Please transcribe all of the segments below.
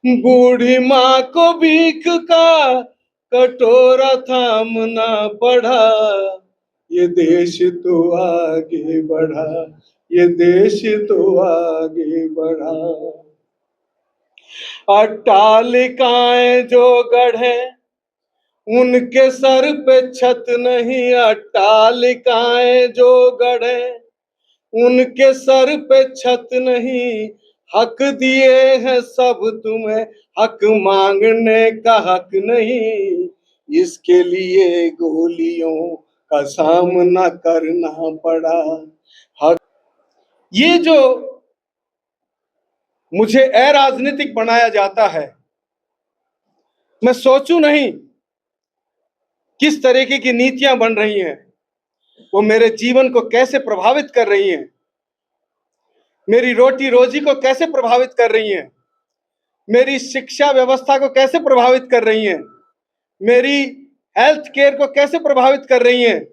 बूढ़ी माँ को भीख का कटोरा थामना पड़ा, ये देश तो आगे बढ़ा, ये देश तो आगे बढ़ा। अट्टालिकाएं जो गढ़े उनके सर पे छत नहीं, अट्टालिकाएं जो गढ़े उनके सर पे छत नहीं। हक दिए हैं सब तुम्हें, हक मांगने का हक नहीं। इसके लिए गोलियों का सामना करना पड़ा। हक, ये जो मुझे अराजनीतिक बनाया जाता है, मैं सोचूं नहीं किस तरीके की नीतियां बन रही हैं, वो मेरे जीवन को कैसे प्रभावित कर रही हैं, मेरी रोटी रोजी को कैसे प्रभावित कर रही हैं, मेरी शिक्षा व्यवस्था को कैसे प्रभावित कर रही हैं, मेरी हेल्थ केयर को कैसे प्रभावित कर रही हैं,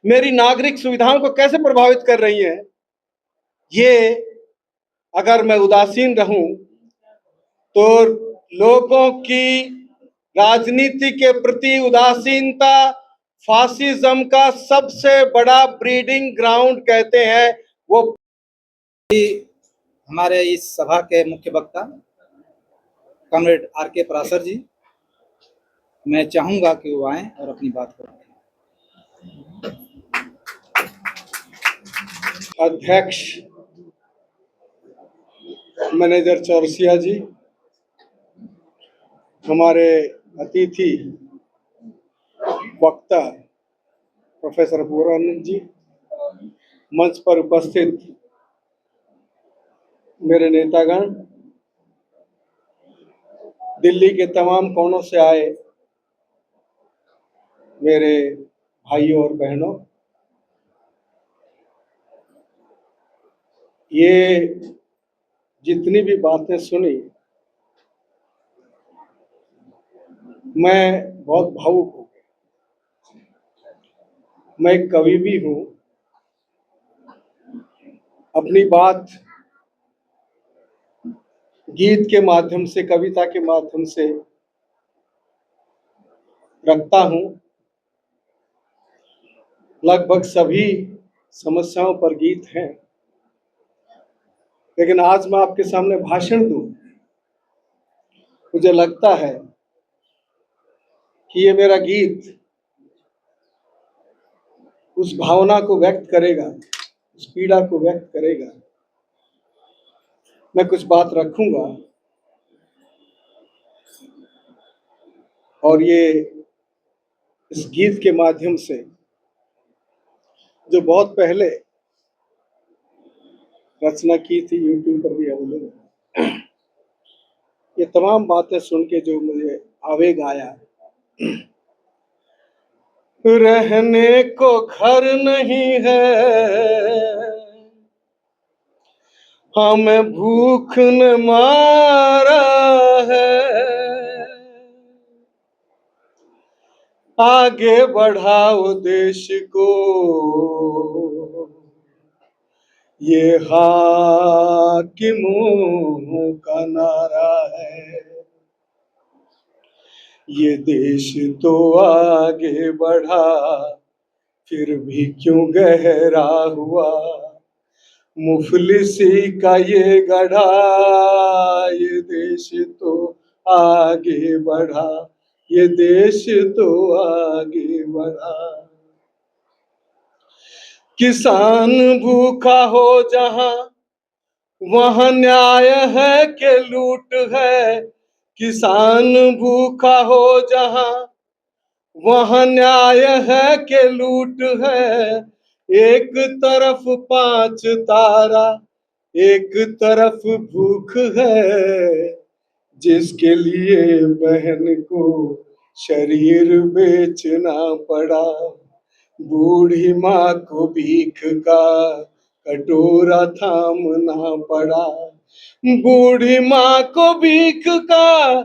मेरी नागरिक सुविधाओं को कैसे प्रभावित कर रही हैं। ये अगर मैं उदासीन रहूं तो लोगों की राजनीति के प्रति उदासीनता फासिज्म का सबसे बड़ा ब्रीडिंग ग्राउंड कहते हैं। वो हमारे इस सभा के मुख्य वक्ता कॉमरेड आर.के. पराशर जी, मैं चाहूंगा कि वो आए और अपनी बात करें। अध्यक्ष मैनेजर चौरसिया जी, हमारे अतिथि वक्ता प्रोफेसर पूरानंद जी, मंच पर उपस्थित मेरे नेतागण, दिल्ली के तमाम कोनों से आए मेरे भाइयों और बहनों, ये जितनी भी बातें सुनी, मैं बहुत भावुक हूँ। मैं एक कवि भी हूँ। अपनी बात गीत के माध्यम से, कविता के माध्यम से रखता हूँ। लगभग सभी समस्याओं पर गीत हैं, लेकिन आज मैं आपके सामने भाषण दूं, मुझे लगता है कि ये मेरा गीत उस भावना को व्यक्त करेगा, उस पीड़ा को व्यक्त करेगा। मैं कुछ बात रखूंगा और ये इस गीत के माध्यम से, जो बहुत पहले रचना की थी, यूट्यूब पर भी अवेलेबल है, ये तमाम बातें सुन के जो मुझे आवेग आया, रहने को घर नहीं है, हमें भूख ने मारा है, आगे बढ़ाओ देश को, ये हाकिमों का नारा है। ये देश तो आगे बढ़ा, फिर भी क्यों गहरा हुआ, मुफलिसी का ये गढ़ा, ये देश तो आगे बढ़ा, ये देश तो आगे बढ़ा। किसान भूखा हो जहां, वहां न्याय है कि लूट है। किसान भूखा हो जहां, वहां न्याय है कि लूट है। एक तरफ 5 तारा, एक तरफ भूख है, जिसके लिए बहन को शरीर बेचना पड़ा। बूढ़ी माँ को भीख का कटोरा थामना पड़ा, बूढ़ी माँ को भीख का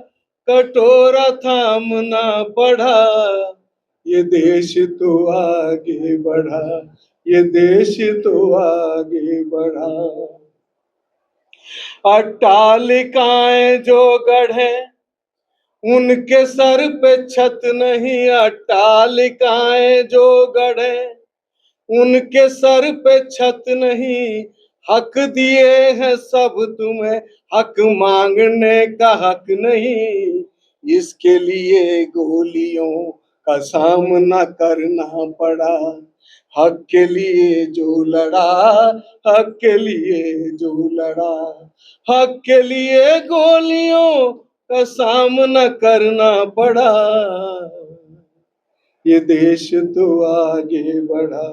कटोरा थामना पड़ा। ये देश तो आगे बढ़ा, ये देश तो आगे बढ़ा। अट्टालिकाएं जो गढ़े उनके सर पे छत नहीं, अट्टालिकाएं जो गढ़े उनके सर पे छत नहीं। हक दिए हैं सब तुम्हें, हक मांगने का हक नहीं। इसके लिए गोलियों का सामना करना पड़ा। हक के लिए जो लड़ा, हक के लिए जो लड़ा, हक के लिए गोलियों का सामना करना पड़ा। ये देश तो आगे बढ़ा,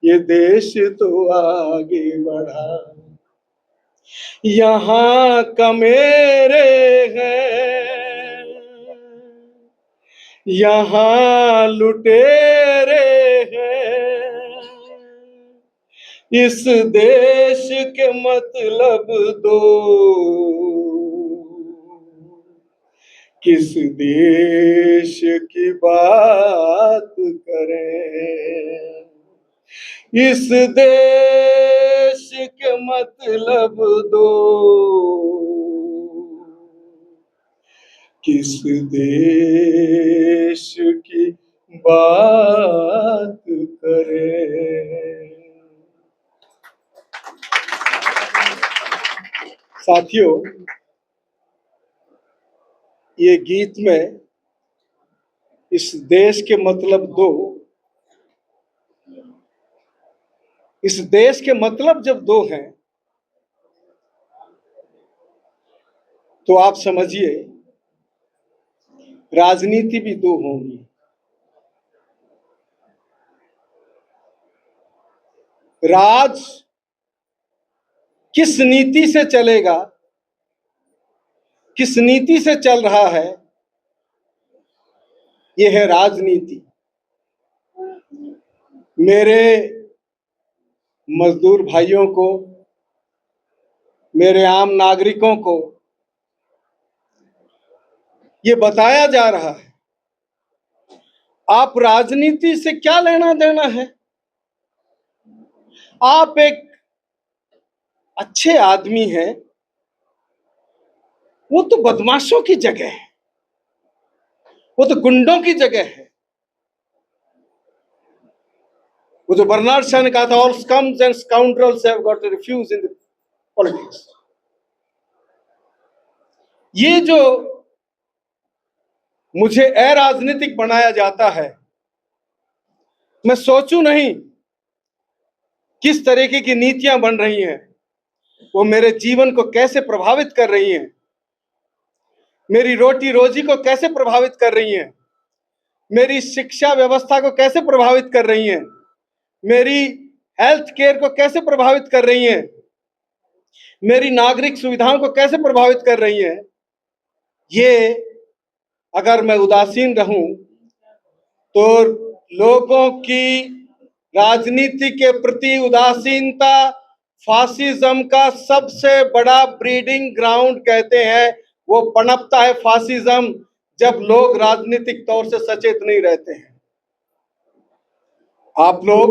ये देश तो आगे बढ़ा। यहाँ का मेरे हैं, यहाँ लुटेरे हैं। इस देश के मतलब दो, किस देश की बात करें। इस देश के मतलब दो, किस देश की बात करें। साथियों, ये गीत में इस देश के मतलब दो, इस देश के मतलब जब दो हैं तो आप समझिए राजनीति भी दो होंगी। राज किस नीति से चलेगा, किस नीति से चल रहा है, यह है राजनीति। मेरे मजदूर भाइयों को, मेरे आम नागरिकों को ये बताया जा रहा है, आप राजनीति से क्या लेना देना है। आप एक अच्छे आदमी हैं, वो तो बदमाशों की जगह है, वो तो गुंडों की जगह है। वो जो बर्नार्ड शॉ ने कहा था, all scums and scoundrels have got to refuge in politics. ये जो मुझे अराजनीतिक बनाया जाता है, मैं सोचूं नहीं किस तरीके की नीतियां बन रही हैं, वो मेरे जीवन को कैसे प्रभावित कर रही हैं, मेरी रोटी रोजी को कैसे प्रभावित कर रही हैं, मेरी शिक्षा व्यवस्था को कैसे प्रभावित कर रही हैं, मेरी हेल्थ केयर को कैसे प्रभावित कर रही हैं, मेरी नागरिक सुविधाओं को कैसे प्रभावित कर रही हैं। ये अगर मैं उदासीन रहूं तो लोगों की राजनीति के प्रति उदासीनता फासिज्म का सबसे बड़ा ब्रीडिंग ग्राउंड कहते हैं। वो पनपता है फासिज्म जब लोग राजनीतिक तौर से सचेत नहीं रहते हैं। आप लोग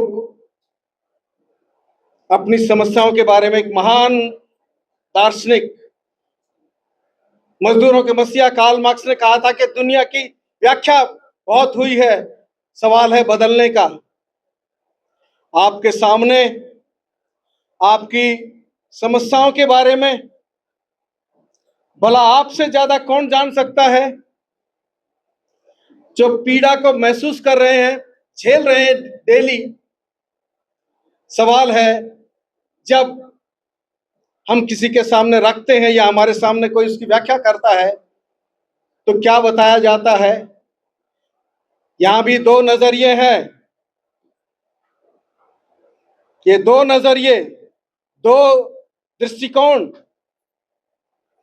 अपनी समस्याओं के बारे में, एक महान दार्शनिक, मजदूरों के मसीहा कार्ल मार्क्स ने कहा था कि दुनिया की व्याख्या बहुत हुई है, सवाल है बदलने का। आपके सामने आपकी समस्याओं के बारे में भला आपसे ज्यादा कौन जान सकता है, जो पीड़ा को महसूस कर रहे हैं, झेल रहे हैं डेली। सवाल है जब हम किसी के सामने रखते हैं या हमारे सामने कोई उसकी व्याख्या करता है तो क्या बताया जाता है। यहां भी दो नजरिए हैं। ये दो नजरिए, दो दृष्टिकोण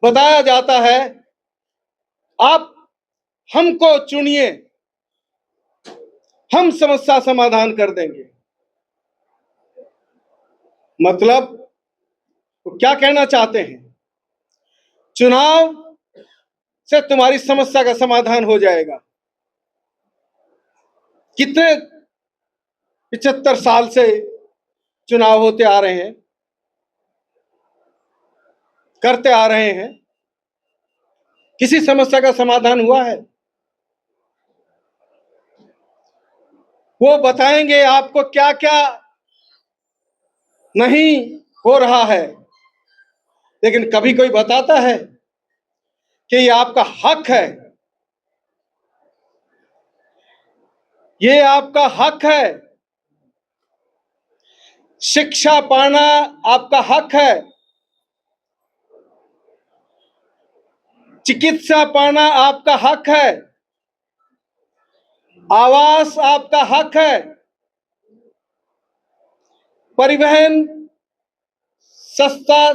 बताया जाता है। आप हमको चुनिए, हम समस्या समाधान कर देंगे। मतलब वो क्या कहना चाहते हैं, चुनाव से तुम्हारी समस्या का समाधान हो जाएगा। कितने 75 साल से चुनाव होते आ रहे हैं, करते आ रहे हैं, किसी समस्या का समाधान हुआ है? वो बताएंगे आपको क्या क्या नहीं हो रहा है, लेकिन कभी कोई बताता है कि ये आपका हक है, ये आपका हक है। शिक्षा पाना आपका हक है, चिकित्सा पाना आपका हक है, आवास आपका हक है, परिवहन सस्ता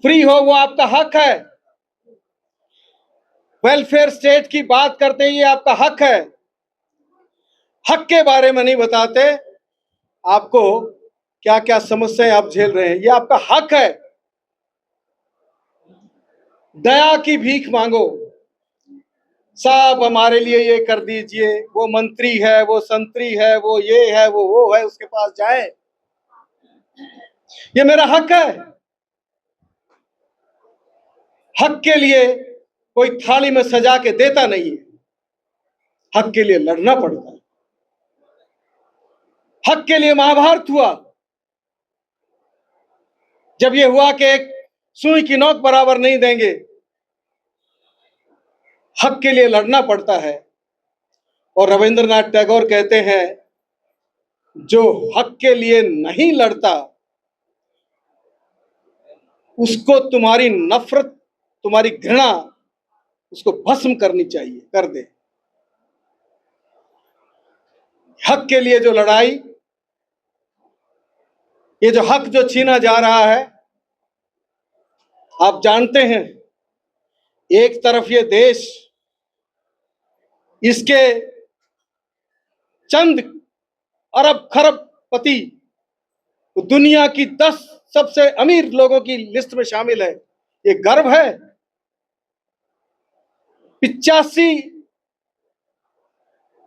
फ्री हो वो आपका हक है। वेलफेयर स्टेट की बात करते हैं, ये आपका हक है। हक के बारे में नहीं बताते आपको क्या क्या समस्याएं आप झेल रहे हैं, ये आपका हक है। दया की भीख मांगो, साहब हमारे लिए ये कर दीजिए, वो मंत्री है, वो संतरी है, वो ये है, वो है, उसके पास जाए, ये मेरा हक है। हक के लिए कोई थाली में सजा के देता नहीं है, हक के लिए लड़ना पड़ता है। हक के लिए महाभारत हुआ, जब ये हुआ कि एक सुई की नोक बराबर नहीं देंगे, हक के लिए लड़ना पड़ता है। और रविंद्रनाथ टैगोर कहते हैं, जो हक के लिए नहीं लड़ता उसको तुम्हारी नफरत, तुम्हारी घृणा उसको भस्म करनी चाहिए, कर दे। हक के लिए जो लड़ाई, ये जो हक जो छीना जा रहा है, आप जानते हैं, एक तरफ ये देश, इसके चंद अरब खरबपति दुनिया की 10 सबसे अमीर लोगों की लिस्ट में शामिल है, ये गर्व है। 85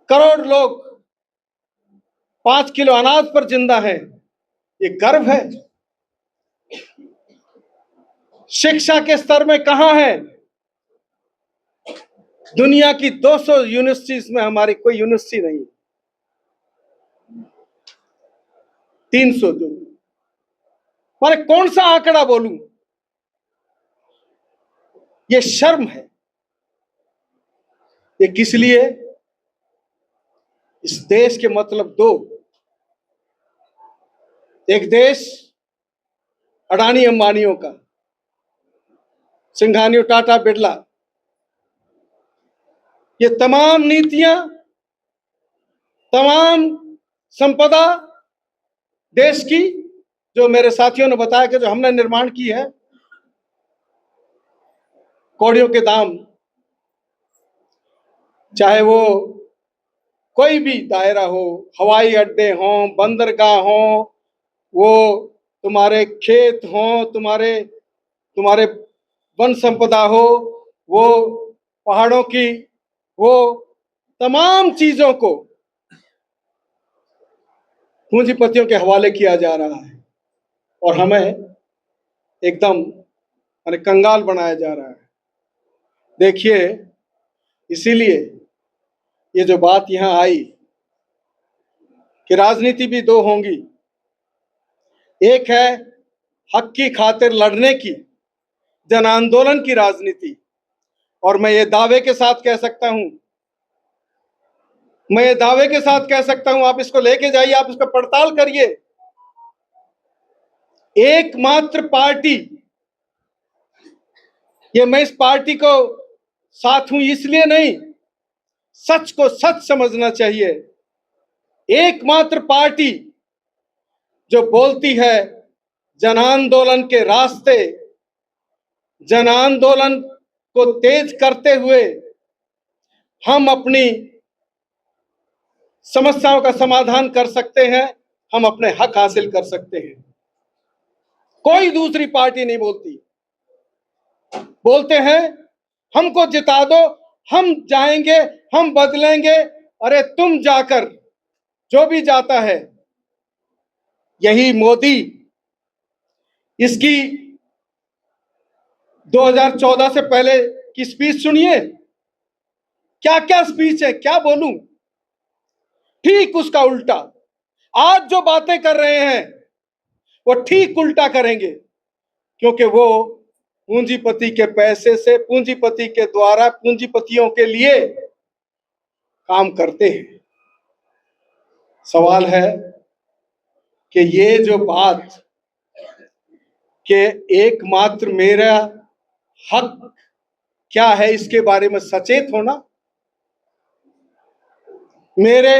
करोड़ लोग 5 किलो अनाज पर जिंदा हैं, ये गर्व है। शिक्षा के स्तर में कहां है? दुनिया की 200 यूनिवर्सिटीज में हमारी कोई यूनिवर्सिटी नहीं, 300 जो, माने कौन सा आंकड़ा बोलूं? ये शर्म है। ये किस लिए? इस देश के मतलब दो, एक देश अडानी अंबानियों का, सिंघानियों, टाटा, बिरला, ये तमाम नीतियां, तमाम संपदा देश की, जो मेरे साथियों ने बताया कि जो हमने निर्माण की है, कौड़ियों के दाम, चाहे वो कोई भी दायरा हो, हवाई अड्डे हों, बंदरगाह हों, वो तुम्हारे खेत हों, तुम्हारे तुम्हारे वन संपदा हो, वो पहाड़ों की, वो तमाम चीजों को पूंजीपतियों के हवाले किया जा रहा है और हमें एकदम माने कंगाल बनाया जा रहा है। देखिए, इसीलिए ये जो बात यहां आई कि राजनीति भी दो होंगी, एक है हक की खातिर लड़ने की, जन आंदोलन की राजनीति, और मैं ये दावे के साथ कह सकता हूं, मैं ये दावे के साथ कह सकता हूं, आप इसको लेके जाइए, आप इसको पड़ताल करिए, एकमात्र पार्टी, ये मैं इस पार्टी को साथ हूं इसलिए नहीं, सच को सच समझना चाहिए, एकमात्र पार्टी जो बोलती है जन आंदोलन के रास्ते, जन आंदोलन को तेज करते हुए हम अपनी समस्याओं का समाधान कर सकते हैं, हम अपने हक हासिल कर सकते हैं। कोई दूसरी पार्टी नहीं बोलती। बोलते हैं हमको जिता दो, हम जाएंगे, हम बदलेंगे। अरे तुम जाकर, जो भी जाता है, यही मोदी, इसकी 2014 से पहले की स्पीच सुनिए, क्या क्या स्पीच है, क्या बोलूं। ठीक उसका उल्टा आज जो बातें कर रहे हैं वो ठीक उल्टा करेंगे, क्योंकि वो पूंजीपति के पैसे से, पूंजीपति के द्वारा, पूंजीपतियों के लिए काम करते हैं। सवाल है कि ये जो बात कि एकमात्र मेरा हक क्या है, इसके बारे में सचेत होना, मेरे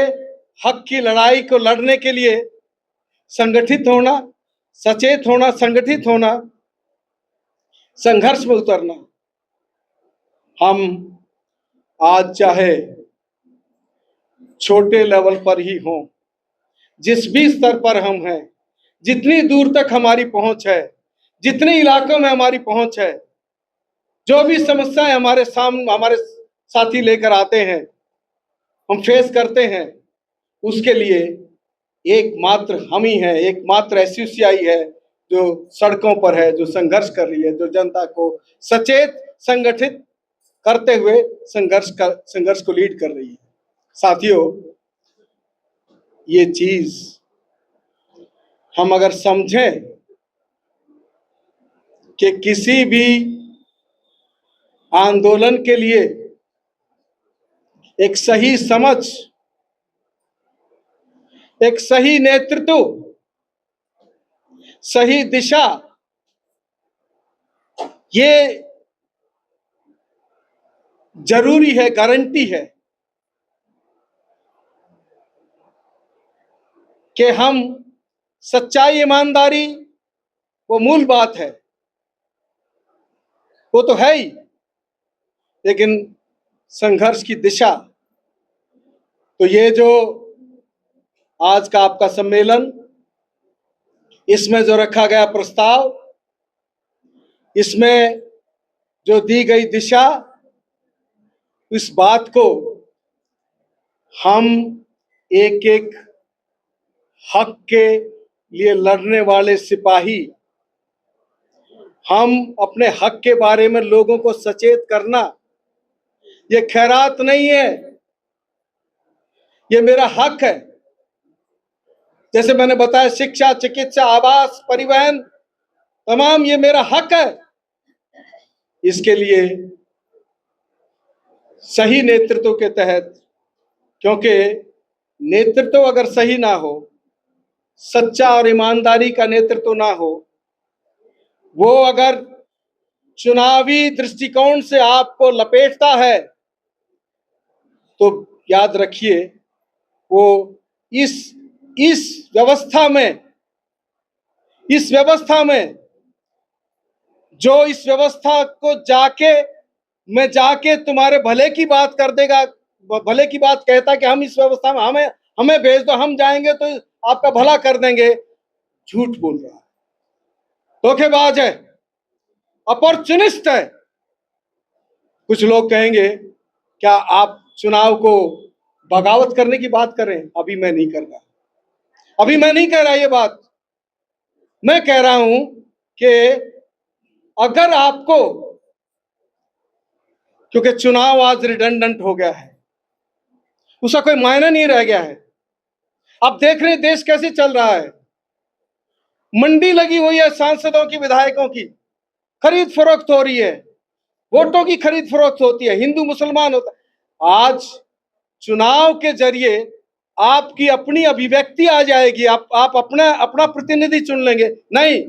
हक की लड़ाई को लड़ने के लिए संगठित होना, सचेत होना, संगठित होना, संघर्ष में उतरना। हम आज चाहे छोटे लेवल पर ही हों, जिस भी स्तर पर हम हैं, जितनी दूर तक हमारी पहुंच है, जितने इलाकों में हमारी पहुंच है, जो भी समस्याएं हमारे सामने हमारे साथी लेकर आते हैं, हम फेस करते हैं, उसके लिए एकमात्र हम ही हैं, एकमात्र एसयूसीआई है जो सड़कों पर है, जो संघर्ष कर रही है, जो जनता को सचेत, संगठित करते हुए संघर्ष को लीड कर रही है। साथियों, ये चीज हम अगर समझें कि किसी भी आंदोलन के लिए एक सही समझ, एक सही नेतृत्व, सही दिशा, ये जरूरी है, गारंटी है कि हम सच्चाई, ईमानदारी, वो मूल बात है, वो तो है ही, लेकिन संघर्ष की दिशा, तो ये जो आज का आपका सम्मेलन, इसमें जो रखा गया प्रस्ताव, इसमें जो दी गई दिशा, इस बात को हम एक एक हक के लिए लड़ने वाले सिपाही, हम अपने हक के बारे में लोगों को सचेत करना, ये खैरात नहीं है, ये मेरा हक है। जैसे मैंने बताया, शिक्षा, चिकित्सा, आवास, परिवहन, तमाम ये मेरा हक है। इसके लिए सही नेतृत्व के तहत, क्योंकि नेतृत्व अगर सही ना हो, सच्चा और ईमानदारी का नेतृत्व ना हो, वो अगर चुनावी दृष्टिकोण से आपको लपेटता है, तो याद रखिए वो इस व्यवस्था में जो इस व्यवस्था को जाके तुम्हारे भले की बात कर देगा, भले की बात कहता कि हम इस व्यवस्था में, हमें भेज दो, हम जाएंगे तो आपका भला कर देंगे, झूठ बोल रहा है, धोखेबाज है, अपॉर्चुनिस्ट है। कुछ लोग कहेंगे क्या आप चुनाव को बगावत करने की बात करें? अभी मैं नहीं कर रहा, अभी मैं नहीं कह रहा ये बात। मैं कह रहा हूं कि अगर आपको, क्योंकि चुनाव आज रिडंडेंट हो गया है, उसका कोई मायना नहीं रह गया है। आप देख रहे हैं देश कैसे चल रहा है, मंडी लगी हुई है सांसदों की, विधायकों की, खरीद फरोख्त हो रही है, वोटों की खरीद फरोख्त होती है, हिंदू मुसलमान होता है। आज चुनाव के जरिए आपकी अपनी अभिव्यक्ति आ जाएगी, आप अपना प्रतिनिधि चुन लेंगे। नहीं,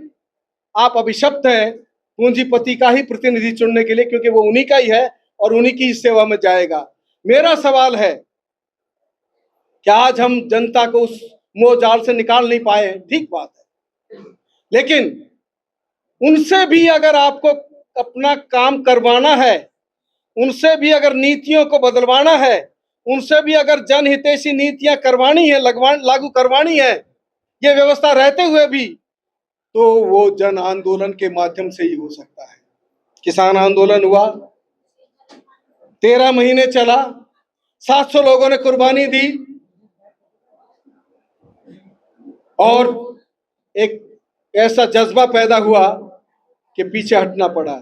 आप अभिशप्त हैं पूंजीपति का ही प्रतिनिधि चुनने के लिए, क्योंकि वो उन्हीं का ही है और उन्हीं की सेवा में जाएगा। मेरा सवाल है कि आज हम जनता को उस मोह जाल से निकाल नहीं पाए, ठीक बात है, लेकिन उनसे भी अगर आपको अपना काम करवाना है, उनसे भी अगर नीतियों को बदलवाना है, उनसे भी अगर जनहितैषी नीतियां करवानी है, लागू करवानी है, ये व्यवस्था रहते हुए भी, तो वो जन आंदोलन के माध्यम से ही हो सकता है। किसान आंदोलन हुआ, 13 महीने चला, 700 लोगों ने कुर्बानी दी और एक ऐसा जज्बा पैदा हुआ कि पीछे हटना पड़ा।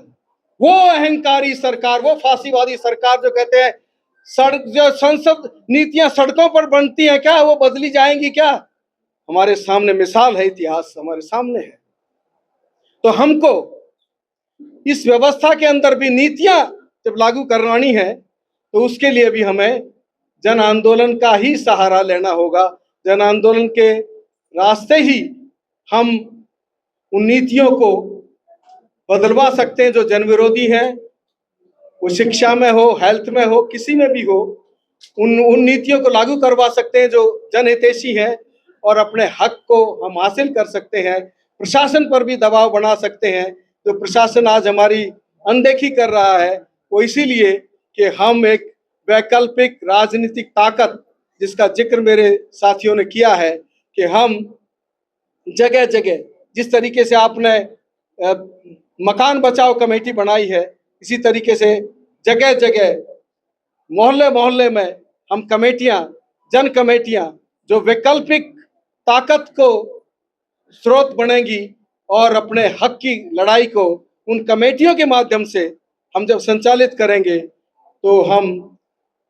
वो अहंकारी सरकार, वो फांसीवादी सरकार जो कहते हैं सड़क जो संसद नीतियां सड़कों पर बनती हैं, क्या वो बदली जाएंगी क्या? हमारे सामने मिसाल है, इतिहास हमारे सामने है। तो हमको इस व्यवस्था के अंदर भी नीतियां जब लागू करवानी है तो उसके लिए भी हमें जन आंदोलन का ही सहारा लेना होगा। जन आंदोलन के रास्ते ही हम उन नीतियों को बदलवा सकते हैं जो जन विरोधी हैं, वो शिक्षा में हो, हेल्थ में हो, किसी में भी हो। उन नीतियों को लागू करवा सकते हैं जो जनहितैषी हैं और अपने हक को हम हासिल कर सकते हैं। प्रशासन पर भी दबाव बना सकते हैं। जो प्रशासन आज हमारी अनदेखी कर रहा है वो इसीलिए कि हम एक वैकल्पिक राजनीतिक ताकत, जिसका जिक्र मेरे साथियों ने किया है, कि हम जगह जगह जिस तरीके से आपने मकान बचाओ कमेटी बनाई है, इसी तरीके से जगह जगह मोहल्ले मोहल्ले में हम कमेटियां, जन कमेटियां जो वैकल्पिक ताकत को स्रोत बनेंगी और अपने हक की लड़ाई को उन कमेटियों के माध्यम से हम जब संचालित करेंगे तो हम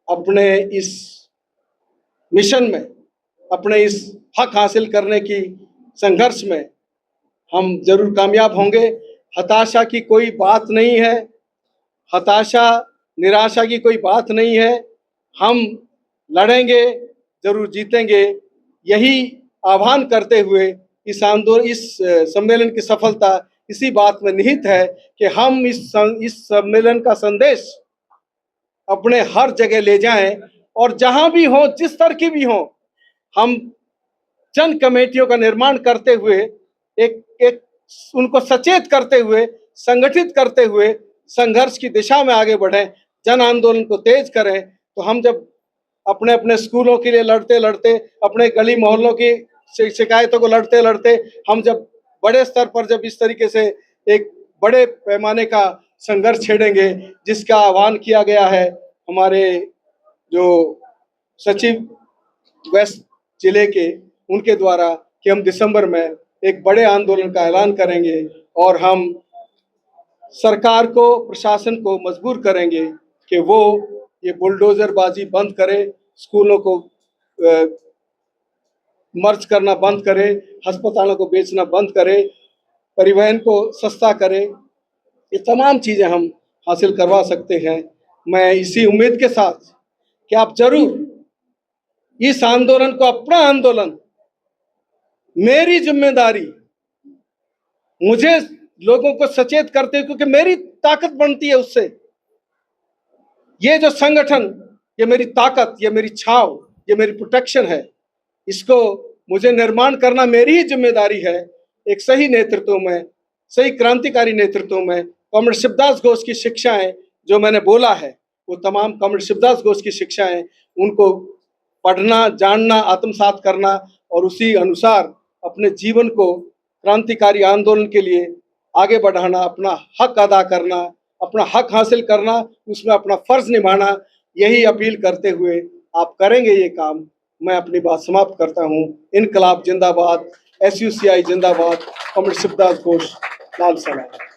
अपने इस मिशन में, अपने इस हक हासिल करने की संघर्ष में हम जरूर कामयाब होंगे। हताशा की कोई बात नहीं है, हताशा निराशा की कोई बात नहीं है। हम लड़ेंगे, जरूर जीतेंगे। यही आह्वान करते हुए इस सम्मेलन की सफलता इसी बात में निहित है कि हम इस सम्मेलन का संदेश अपने हर जगह ले जाएं और जहां भी हो, जिस स्तर की भी हो, हम जन कमेटियों का निर्माण करते हुए एक उनको सचेत करते हुए, संगठित करते हुए संघर्ष की दिशा में आगे बढ़ें, जन आंदोलन को तेज करें। तो हम जब अपने अपने स्कूलों के लिए लड़ते लड़ते, अपने गली मोहल्लों की शिकायतों को लड़ते लड़ते, हम जब बड़े स्तर पर जब इस तरीके से एक बड़े पैमाने का संघर्ष छेड़ेंगे, जिसका आह्वान किया गया है हमारे जो सचिव वेस्ट जिले के, उनके द्वारा, कि हम दिसंबर में एक बड़े आंदोलन का ऐलान करेंगे और हम सरकार को, प्रशासन को मजबूर करेंगे कि वो ये बुलडोजरबाजी बंद करे, स्कूलों को मर्ज करना बंद करे, अस्पतालों को बेचना बंद करे, परिवहन को सस्ता करे। ये तमाम चीज़ें हम हासिल करवा सकते हैं। मैं इसी उम्मीद के साथ कि आप जरूर इस आंदोलन को अपना आंदोलन, मेरी जिम्मेदारी, मुझे लोगों को सचेत करते हैं क्योंकि मेरी ताकत बनती है उससे। ये जो संगठन, ये मेरी ताकत, ये मेरी छाव, ये मेरी प्रोटेक्शन है। इसको मुझे निर्माण करना मेरी ही जिम्मेदारी है। एक सही नेतृत्व में, सही क्रांतिकारी नेतृत्व में कॉमरेड शिवदास घोष की शिक्षाएं जो मैंने बोला है, वो तमाम कॉमरेड शिवदास घोष की शिक्षाएं, उनको पढ़ना, जानना, आत्मसात करना और उसी अनुसार अपने जीवन को क्रांतिकारी आंदोलन के लिए आगे बढ़ाना, अपना हक अदा करना, अपना हक हासिल करना, उसमें अपना फर्ज निभाना। यही अपील करते हुए आप करेंगे ये काम, मैं अपनी बात समाप्त करता हूँ। इनकलाब जिंदाबाद, SUCI जिंदाबाद, कॉमरेड शिवदास घोष, लाल सलाम।